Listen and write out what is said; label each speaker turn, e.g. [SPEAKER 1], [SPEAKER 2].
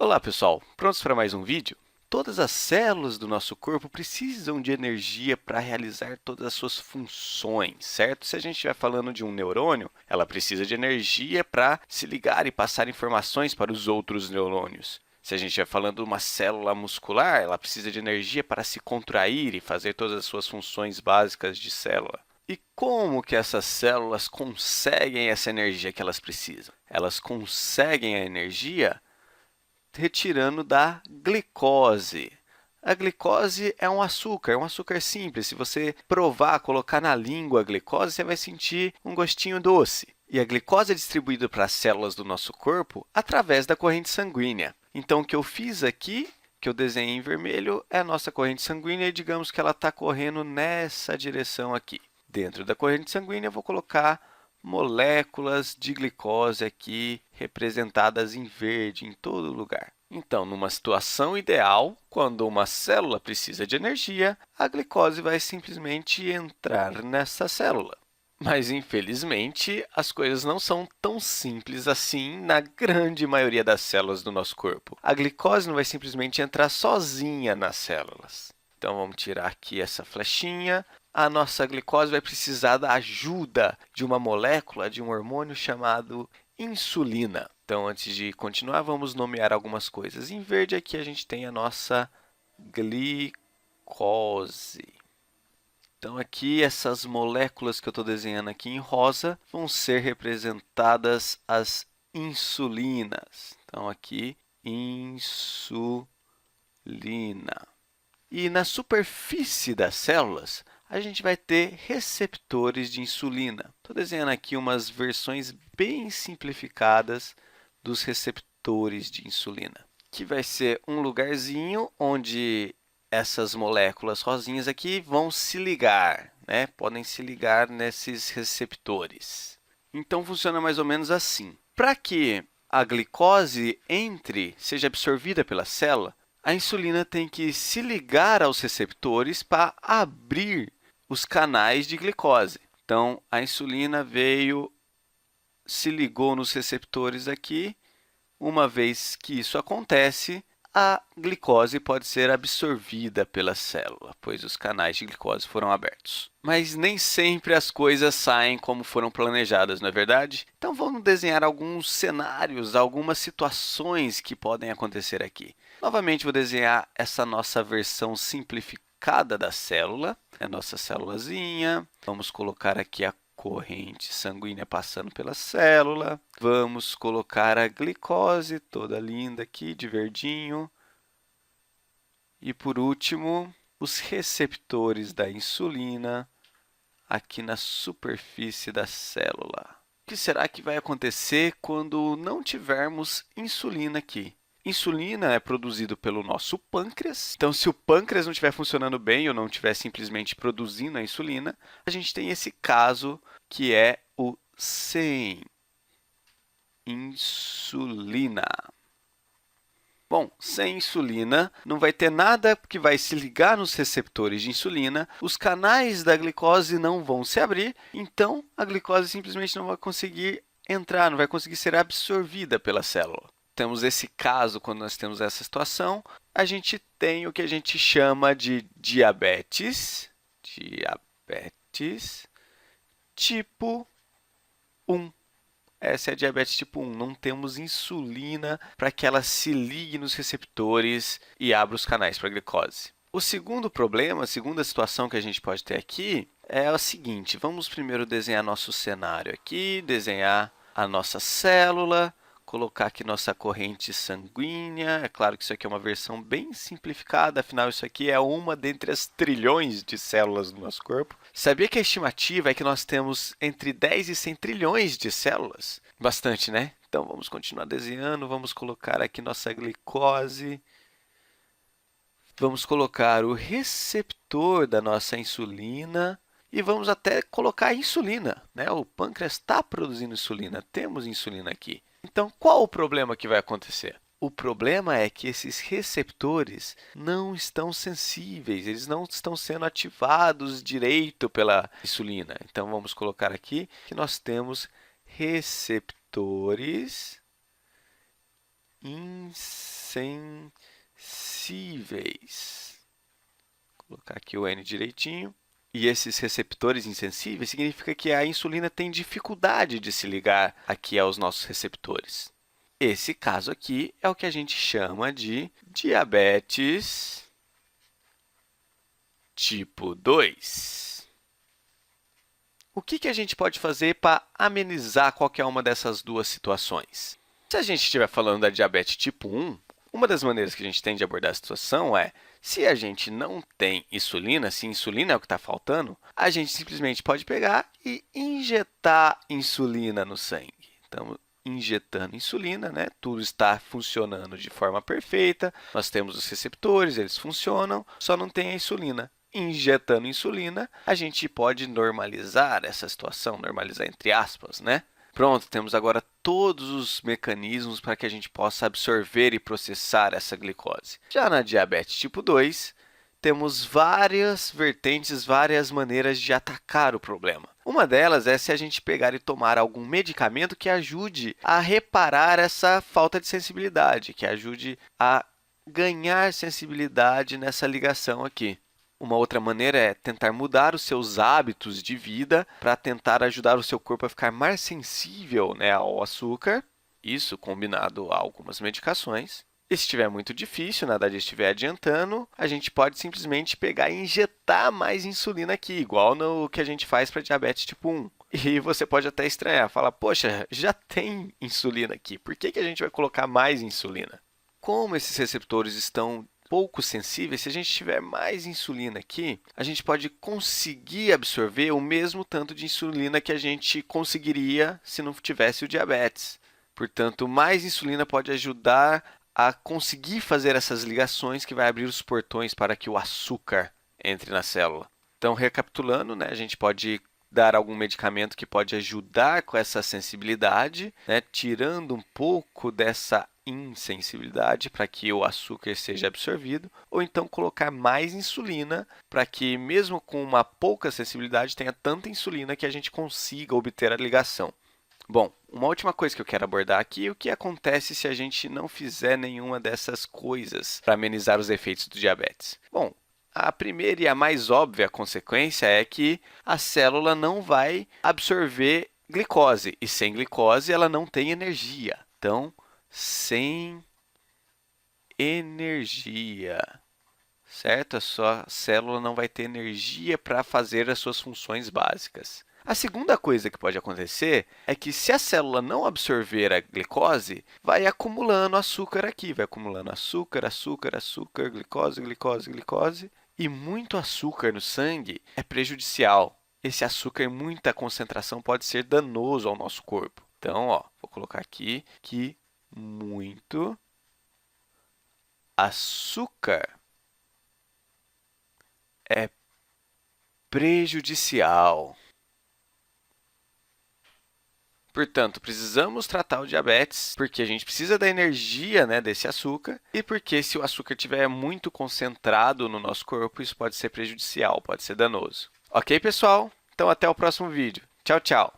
[SPEAKER 1] Olá, pessoal! Prontos para mais um vídeo? Todas as células do nosso corpo precisam de energia para realizar todas as suas funções, certo? Se a gente estiver falando de um neurônio, ela precisa de energia para se ligar e passar informações para os outros neurônios. Se a gente estiver falando de uma célula muscular, ela precisa de energia para se contrair e fazer todas as suas funções básicas de célula. E como que essas células conseguem essa energia que elas precisam? Elas conseguem a energia retirando da glicose. A glicose é um açúcar simples. Se você provar, colocar na língua a glicose, você vai sentir um gostinho doce. E a glicose é distribuída para as células do nosso corpo através da corrente sanguínea. Então, o que eu fiz aqui, que eu desenhei em vermelho, é a nossa corrente sanguínea e digamos que ela está correndo nessa direção aqui. Dentro da corrente sanguínea, eu vou colocar moléculas de glicose aqui representadas em verde em todo lugar. Então, numa situação ideal, quando uma célula precisa de energia, a glicose vai simplesmente entrar nessa célula. Mas, infelizmente, as coisas não são tão simples assim na grande maioria das células do nosso corpo. A glicose não vai simplesmente entrar sozinha nas células. Então, vamos tirar aqui essa flechinha. A nossa glicose vai precisar da ajuda de uma molécula, de um hormônio chamado insulina. Então, antes de continuar, vamos nomear algumas coisas. Em verde, aqui a gente tem a nossa glicose. Então, aqui, essas moléculas que eu estou desenhando aqui em rosa vão ser representadas as insulinas. Então, aqui, insulina. E na superfície das células, a gente vai ter receptores de insulina. Estou desenhando aqui umas versões bem simplificadas dos receptores de insulina, que vai ser um lugarzinho onde essas moléculas rosinhas aqui vão se ligar, né? Podem se ligar nesses receptores. Então, funciona mais ou menos assim. Para que a glicose seja absorvida pela célula, a insulina tem que se ligar aos receptores para abrir os canais de glicose. Então, a insulina se ligou nos receptores aqui. Uma vez que isso acontece, a glicose pode ser absorvida pela célula, pois os canais de glicose foram abertos. Mas nem sempre as coisas saem como foram planejadas, não é verdade? Então, vamos desenhar alguns cenários, algumas situações que podem acontecer aqui. Novamente, vou desenhar essa nossa versão simplificada da célula, a nossa célulazinha. Vamos colocar aqui a corrente sanguínea passando pela célula. Vamos colocar a glicose toda linda aqui, de verdinho. E, por último, os receptores da insulina aqui na superfície da célula. O que será que vai acontecer quando não tivermos insulina aqui? Insulina é produzido pelo nosso pâncreas. Então, se o pâncreas não estiver funcionando bem ou não estiver simplesmente produzindo a insulina, a gente tem esse caso que é o sem insulina. Bom, sem insulina, não vai ter nada que vai se ligar nos receptores de insulina, os canais da glicose não vão se abrir, então a glicose simplesmente não vai conseguir entrar, não vai conseguir ser absorvida pela célula. Temos esse caso, quando nós temos essa situação, a gente tem o que a gente chama de diabetes tipo 1. Essa é a diabetes tipo 1. Não temos insulina para que ela se ligue nos receptores e abra os canais para a glicose. O segundo problema, a segunda situação que a gente pode ter aqui é o seguinte. Vamos primeiro desenhar nosso cenário aqui, desenhar a nossa célula, colocar aqui nossa corrente sanguínea. É claro que isso aqui é uma versão bem simplificada, afinal, isso aqui é uma dentre as trilhões de células do nosso corpo. Sabia que a estimativa é que nós temos entre 10 e 100 trilhões de células? Bastante, né? Então, vamos continuar desenhando, vamos colocar aqui nossa glicose. Vamos colocar o receptor da nossa insulina. E vamos até colocar a insulina, né? O pâncreas está produzindo insulina, temos insulina aqui. Então, qual o problema que vai acontecer? O problema é que esses receptores não estão sensíveis, eles não estão sendo ativados direito pela insulina. Então, vamos colocar aqui que nós temos receptores insensíveis. Vou colocar aqui o N direitinho. E esses receptores insensíveis significa que a insulina tem dificuldade de se ligar aqui aos nossos receptores. Esse caso aqui é o que a gente chama de diabetes tipo 2. O que a gente pode fazer para amenizar qualquer uma dessas duas situações? Se a gente estiver falando da diabetes tipo 1, uma das maneiras que a gente tem de abordar a situação é, se a gente não tem insulina, se insulina é o que está faltando, a gente simplesmente pode pegar e injetar insulina no sangue. Então, injetando insulina, né? Tudo está funcionando de forma perfeita, nós temos os receptores, eles funcionam, só não tem a insulina. Injetando insulina, a gente pode normalizar essa situação, normalizar entre aspas, né? Pronto, temos agora todos os mecanismos para que a gente possa absorver e processar essa glicose. Já na diabetes tipo 2, temos várias vertentes, várias maneiras de atacar o problema. Uma delas é se a gente pegar e tomar algum medicamento que ajude a reparar essa falta de sensibilidade, que ajude a ganhar sensibilidade nessa ligação aqui. Uma outra maneira é tentar mudar os seus hábitos de vida para tentar ajudar o seu corpo a ficar mais sensível, né, ao açúcar. Isso combinado a algumas medicações. E se estiver muito difícil, nada disso estiver adiantando, a gente pode simplesmente pegar e injetar mais insulina aqui, igual no que a gente faz para diabetes tipo 1. E você pode até estranhar, falar, poxa, já tem insulina aqui, por que a gente vai colocar mais insulina? Como esses receptores estão pouco sensíveis, se a gente tiver mais insulina aqui, a gente pode conseguir absorver o mesmo tanto de insulina que a gente conseguiria se não tivesse o diabetes. Portanto, mais insulina pode ajudar a conseguir fazer essas ligações que vai abrir os portões para que o açúcar entre na célula. Então, recapitulando, né, a gente pode dar algum medicamento que pode ajudar com essa sensibilidade, né, tirando um pouco dessa insensibilidade para que o açúcar seja absorvido, ou então colocar mais insulina para que, mesmo com uma pouca sensibilidade, tenha tanta insulina que a gente consiga obter a ligação. Bom, uma última coisa que eu quero abordar aqui é o que acontece se a gente não fizer nenhuma dessas coisas para amenizar os efeitos do diabetes. Bom, a primeira e a mais óbvia consequência é que a célula não vai absorver glicose, e sem glicose ela não tem energia. Então, sem energia, certo? A sua célula não vai ter energia para fazer as suas funções básicas. A segunda coisa que pode acontecer é que, se a célula não absorver a glicose, vai acumulando açúcar aqui, vai acumulando açúcar, açúcar, açúcar, glicose, glicose, glicose, e muito açúcar no sangue é prejudicial. Esse açúcar em muita concentração pode ser danoso ao nosso corpo. Então, vou colocar aqui que muito açúcar é prejudicial. Portanto, precisamos tratar o diabetes porque a gente precisa da energia, né, desse açúcar, e porque, se o açúcar estiver muito concentrado no nosso corpo, isso pode ser prejudicial, pode ser danoso. Ok, pessoal? Então, até o próximo vídeo. Tchau, tchau!